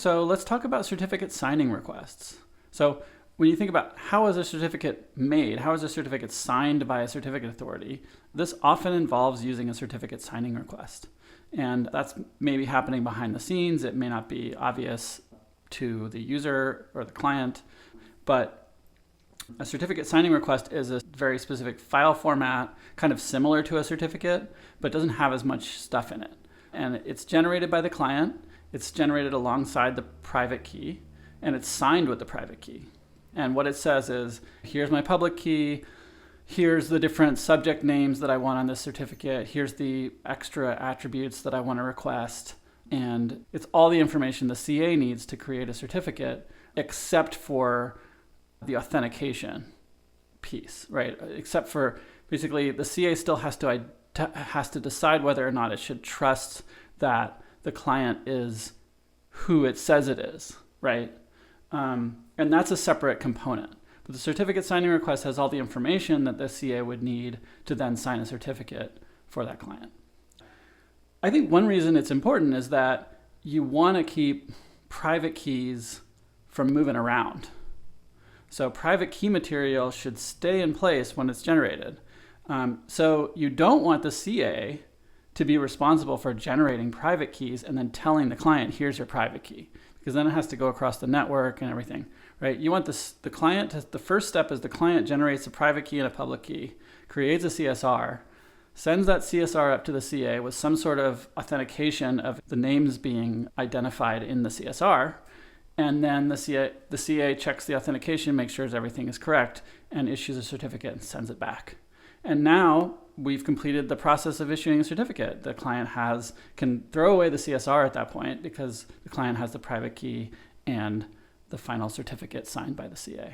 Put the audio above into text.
So let's talk about certificate signing requests. So when you think about how is a certificate made, how is a certificate signed by a certificate authority, this often involves using a certificate signing request. And that's maybe happening behind the scenes. It may not be obvious to the user or the client, but a certificate signing request is a very specific file format, kind of similar to a certificate, but doesn't have as much stuff in it. And it's generated by the client, it's generated alongside the private key, and it's signed with the private key. And what it says is, here's my public key, here's the different subject names that I want on this certificate, here's the extra attributes that I want to request, and it's all the information the CA needs to create a certificate, except for the authentication piece, right? Except for basically the CA still has to decide whether or not it should trust that the client is who it says it is, right? And that's a separate component. But the certificate signing request has all the information that the CA would need to then sign a certificate for that client. I think one reason it's important is that you want to keep private keys from moving around. So private key material should stay in place when it's generated. So you don't want the CA to be responsible for generating private keys and then telling the client, here's your private key, because then it has to go across the network and everything, right? You want the client the first step is the client generates a private key and a public key, creates a CSR, sends that CSR up to the CA with some sort of authentication of the names being identified in the CSR. And then the CA checks the authentication, makes sure everything is correct, and issues a certificate and sends it back. And now we've completed the process of issuing a certificate. The client can throw away the CSR at that point because the client has the private key and the final certificate signed by the CA.